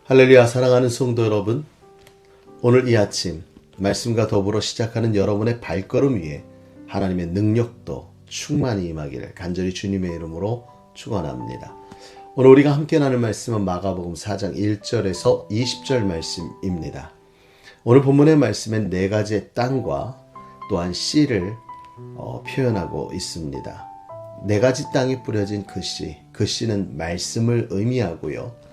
할렐루야. 사랑하는 성도 여러분, 오늘 이 아침 말씀과 더불어 시작하는 여러분의 발걸음 위에 하나님의 능력도 충만히 임하기를 간절히 주님의 이름으로 축원합니다. 오늘 우리가 함께 나눌 말씀은 마가복음 4장 1절에서 20절 말씀입니다. 오늘 본문의 말씀엔 네 가지의 땅과 또한 씨를 표현하고 있습니다. 네 가지 땅이 뿌려진 그 씨는 말씀을 의미하고요.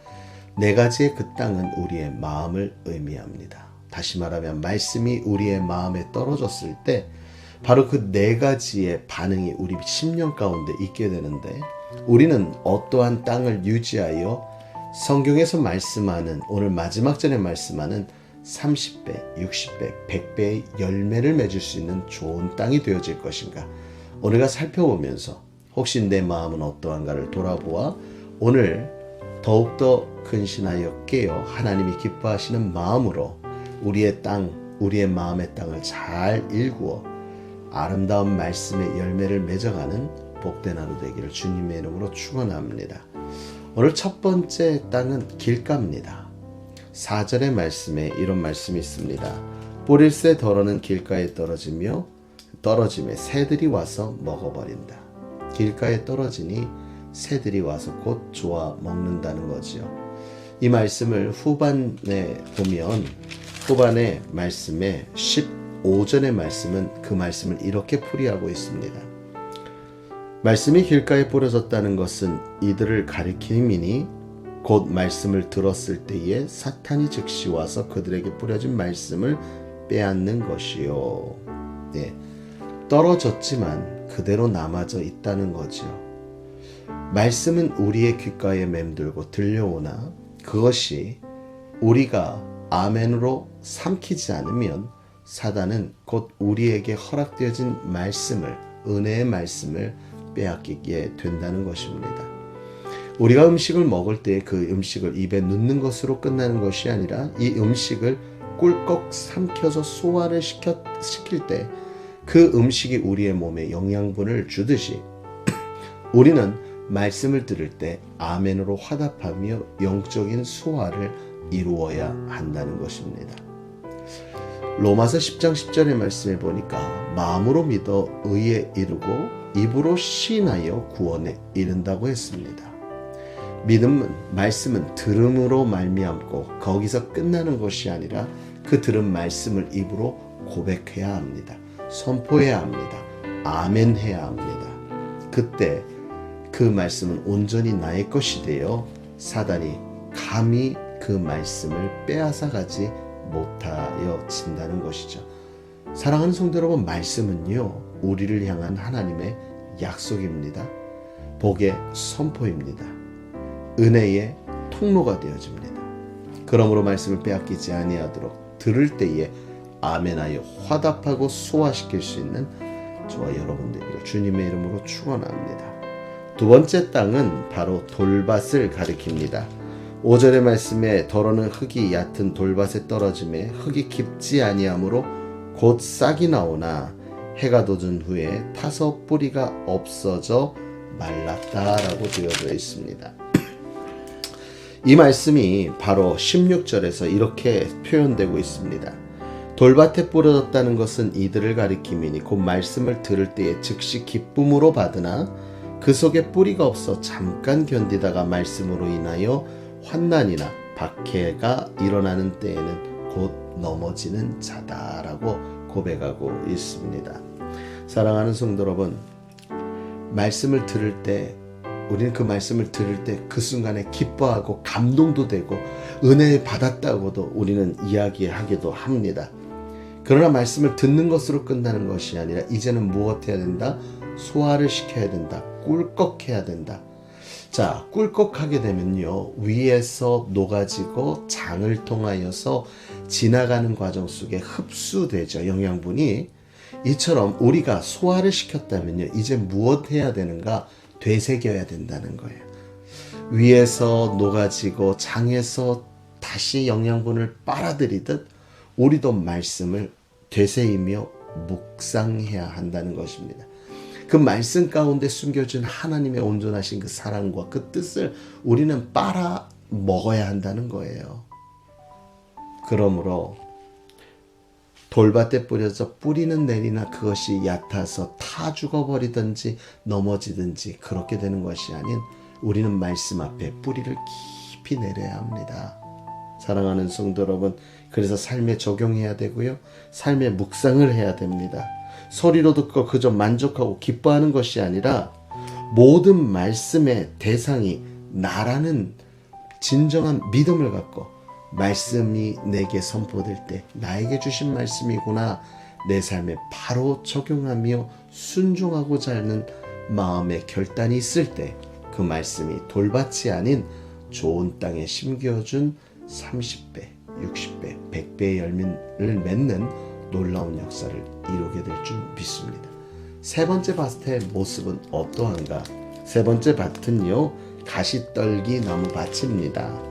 네 가지의 그 땅은 우리의 마음을 의미합니다. 다시 말하면 말씀이 우리의 마음에 떨어졌을 때 바로 그 네 가지의 반응이 우리 심령 가운데 있게 되는데, 우리는 어떠한 땅을 유지하여 성경에서 말씀하는, 오늘 마지막 절에 말씀하는 30배, 60배, 100배의 열매를 맺을 수 있는 좋은 땅이 되어질 것인가? 오늘가 살펴보면서 혹시 내 마음은 어떠한가를 돌아보아 오늘 더욱더 근신하여 깨어 하나님이 기뻐하시는 마음으로 우리의 땅, 우리의 마음의 땅을 잘 일구어 아름다운 말씀의 열매를 맺어가는 복된 하루 되기를 주님의 이름으로 축원합니다. 오늘 첫 번째 땅은 길가입니다. 4절의 말씀에 이런 말씀이 있습니다. 뿌릴새 덜어는 길가에 떨어짐에 새들이 와서 먹어버린다. 길가에 떨어지니 새들이 와서 곧 조아 먹는다는 거지요. 이 말씀을 후반에 보면, 후반의 말씀에 15절의 말씀은 그 말씀을 이렇게 풀이하고 있습니다. 말씀이 길가에 뿌려졌다는 것은 이들을 가리킴이니 곧 말씀을 들었을 때에 사탄이 즉시 와서 그들에게 뿌려진 말씀을 빼앗는 것이요. 네, 떨어졌지만 그대로 남아져 있다는 거지요. 말씀은 우리의 귓가에 맴돌고 들려오나 그것이 우리가 아멘으로 삼키지 않으면 사단은 곧 우리에게 허락되어진 말씀을, 은혜의 말씀을 빼앗기게 된다는 것입니다. 우리가 음식을 먹을 때 그 음식을 입에 넣는 것으로 끝나는 것이 아니라 이 음식을 꿀꺽 삼켜서 소화를 시킬 때 그 음식이 우리의 몸에 영양분을 주듯이 우리는 말씀을 들을 때 아멘으로 화답하며 영적인 소화를 이루어야 한다는 것입니다. 로마서 10장 10절의 말씀에 보니까 마음으로 믿어 의에 이르고 입으로 시인하여 구원에 이른다고 했습니다. 말씀은 들음으로 말미암고 거기서 끝나는 것이 아니라 그 들은 말씀을 입으로 고백해야 합니다. 선포해야 합니다. 아멘해야 합니다. 그때 그 말씀은 온전히 나의 것이 되어 사단이 감히 그 말씀을 빼앗아가지 못하여 진다는 것이죠. 사랑하는 성도 여러분, 말씀은요, 우리를 향한 하나님의 약속입니다. 복의 선포입니다. 은혜의 통로가 되어집니다. 그러므로 말씀을 빼앗기지 아니하도록 들을 때에 아멘하여 화답하고 소화시킬 수 있는 저와 여러분 되기를 주님의 이름으로 축원합니다. 두 번째 땅은 바로 돌밭을 가리킵니다. 5절의 말씀에 덜어는 흙이 얕은 돌밭에 떨어짐에 흙이 깊지 아니하므로 곧 싹이 나오나 해가 돋은 후에 타서 뿌리가 없어져 말랐다라고 되어져 있습니다. 이 말씀이 바로 16절에서 이렇게 표현되고 있습니다. 돌밭에 뿌려졌다는 것은 이들을 가리킴이니 곧 말씀을 들을 때에 즉시 기쁨으로 받으나 그 속에 뿌리가 없어 잠깐 견디다가 말씀으로 인하여 환난이나 박해가 일어나는 때에는 곧 넘어지는 자다라고 고백하고 있습니다. 사랑하는 성도 여러분, 말씀을 들을 때, 우리는 그 말씀을 들을 때 그 순간에 기뻐하고 감동도 되고 은혜 받았다고도 우리는 이야기하기도 합니다. 그러나 말씀을 듣는 것으로 끝나는 것이 아니라 이제는 무엇해야 된다? 소화를 시켜야 된다. 꿀꺽해야 된다. 자, 꿀꺽하게 되면요, 위에서 녹아지고 장을 통하여서 지나가는 과정 속에 흡수되죠, 영양분이. 이처럼 우리가 소화를 시켰다면요, 이제 무엇 해야 되는가? 되새겨야 된다는 거예요. 위에서 녹아지고 장에서 다시 영양분을 빨아들이듯 우리도 말씀을 되새이며 묵상해야 한다는 것입니다. 그 말씀 가운데 숨겨진 하나님의 온전하신 그 사랑과 그 뜻을 우리는 먹어야 한다는 거예요. 그러므로 돌밭에 뿌려서 뿌리는 내리나 그것이 얕아서 타 죽어버리든지 넘어지든지 그렇게 되는 것이 아닌 우리는 말씀 앞에 뿌리를 깊이 내려야 합니다. 사랑하는 성도 여러분, 그래서 삶에 적용해야 되고요. 삶에 묵상을 해야 됩니다. 소리로 듣고 그저 만족하고 기뻐하는 것이 아니라 모든 말씀의 대상이 나라는 진정한 믿음을 갖고 말씀이 내게 선포될 때 나에게 주신 말씀이구나, 내 삶에 바로 적용하며 순종하고자 하는 마음의 결단이 있을 때 그 말씀이 돌밭이 아닌 좋은 땅에 심겨준 30배, 60배, 100배의 열매를 맺는 놀라운 역사를 이루게 될 줄 믿습니다. 세 번째 밭의 모습은 어떠한가? 세 번째 밭은요, 가시떨기 나무 밭입니다.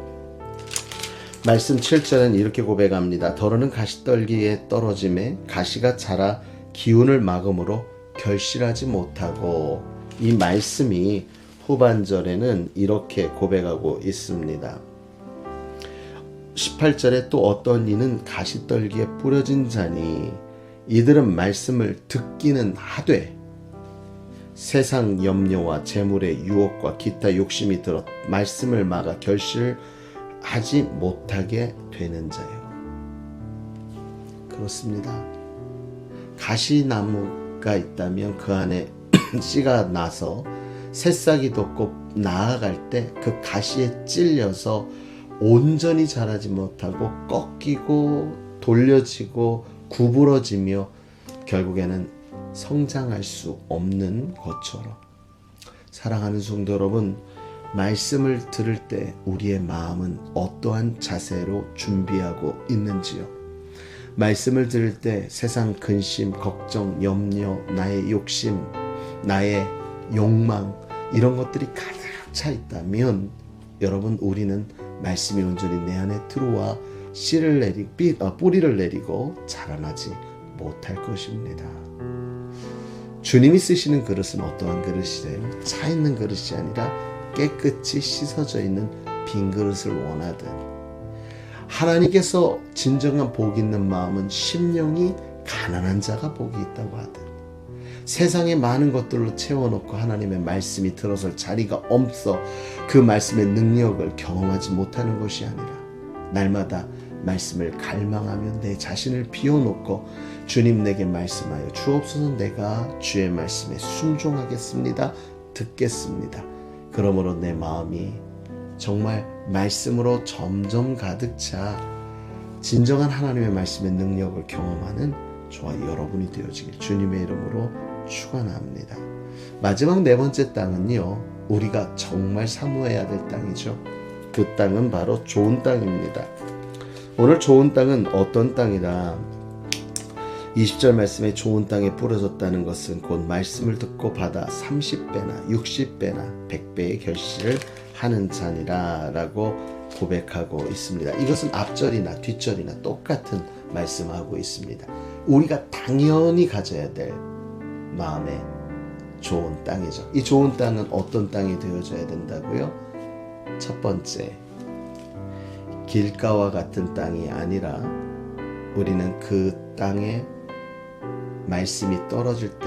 말씀 7절은 이렇게 고백합니다. 더러는 가시떨기에 떨어짐에 가시가 자라 기운을 막음으로 결실하지 못하고. 이 말씀이 후반절에는 이렇게 고백하고 있습니다. 18절에 또 어떤 이는 가시떨기에 뿌려진 자니 이들은 말씀을 듣기는 하되 세상 염려와 재물의 유혹과 기타 욕심이 들어 말씀을 막아 결실하지 못하게 되는 자요. 그렇습니다. 가시나무가 있다면 그 안에 씨가 나서 새싹이 돋고 나아갈 때 그 가시에 찔려서 온전히 자라지 못하고 꺾이고 돌려지고 구부러지며 결국에는 성장할 수 없는 것처럼, 사랑하는 성도 여러분, 말씀을 들을 때 우리의 마음은 어떠한 자세로 준비하고 있는지요? 말씀을 들을 때 세상 근심, 걱정, 염려, 나의 욕심, 나의 욕망, 이런 것들이 가득 차 있다면 여러분, 우리는 말씀이 온전히 내 안에 들어와 씨를 뿌리를 내리고 자라나지 못할 것입니다. 주님이 쓰시는 그릇은 어떠한 그릇이래요? 차 있는 그릇이 아니라 깨끗이 씻어져 있는 빈 그릇을 원하듯, 하나님께서 진정한 복이 있는 마음은 심령이 가난한 자가 복이 있다고 하듯, 세상의 많은 것들로 채워놓고 하나님의 말씀이 들어설 자리가 없어 그 말씀의 능력을 경험하지 못하는 것이 아니라 날마다 말씀을 갈망하며 내 자신을 비워놓고 주님 내게 말씀하여 주옵소서, 내가 주의 말씀에 순종하겠습니다, 듣겠습니다. 그러므로 내 마음이 정말 말씀으로 점점 가득 차 진정한 하나님의 말씀의 능력을 경험하는 저와 여러분이 되어지길 주님의 이름으로 축원합니다. 마지막 네 번째 땅은요, 우리가 정말 사모해야 될 땅이죠. 그 땅은 바로 좋은 땅입니다. 오늘 좋은 땅은 어떤 땅이라? 20절 말씀에 좋은 땅에 뿌려졌다는 것은 곧 말씀을 듣고 받아 30배나 60배나 100배의 결실을 하는 자니라 라고 고백하고 있습니다. 이것은 앞절이나 뒷절이나 똑같은 말씀하고 있습니다. 우리가 당연히 가져야 될 마음의 좋은 땅이죠. 이 좋은 땅은 어떤 땅이 되어져야 된다고요? 첫 번째, 길가와 같은 땅이 아니라 우리는 그 땅에 말씀이 떨어질 때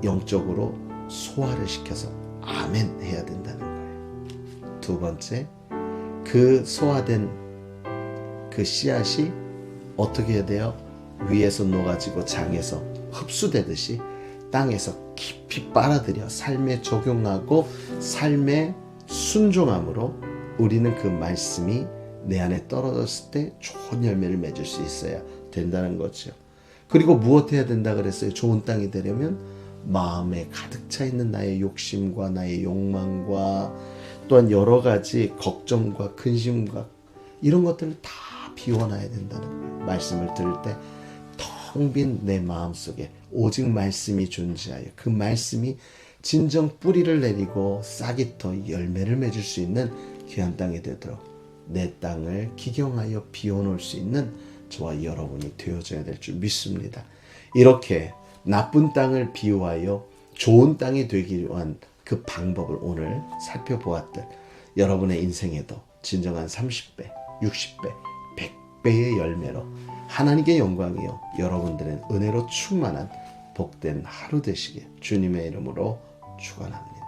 영적으로 소화를 시켜서 아멘 해야 된다는 거예요. 두 번째, 그 소화된 그 씨앗이 어떻게 해야 돼요? 위에서 녹아지고 장에서 흡수되듯이 땅에서 깊이 빨아들여 삶에 적용하고 삶에 순종함으로 우리는 그 말씀이 내 안에 떨어졌을 때 좋은 열매를 맺을 수 있어야 된다는 거죠. 그리고 무엇 해야 된다 그랬어요? 좋은 땅이 되려면 마음에 가득 차 있는 나의 욕심과 나의 욕망과 또한 여러 가지 걱정과 근심과 이런 것들을 다 비워놔야 된다는 거예요. 말씀을 들을 때 텅 빈 내 마음속에 오직 말씀이 존재하여 그 말씀이 진정 뿌리를 내리고 싹이 터 열매를 맺을 수 있는 귀한 땅이 되도록 내 땅을 기경하여 비워놓을 수 있는 저와 여러분이 되어져야 될 줄 믿습니다. 이렇게 나쁜 땅을 비유하여 좋은 땅이 되기 위한 그 방법을 오늘 살펴보았듯 여러분의 인생에도 진정한 30배, 60배, 100배의 열매로 하나님께 영광이요 여러분들의 은혜로 충만한 복된 하루 되시길 주님의 이름으로 축원합니다.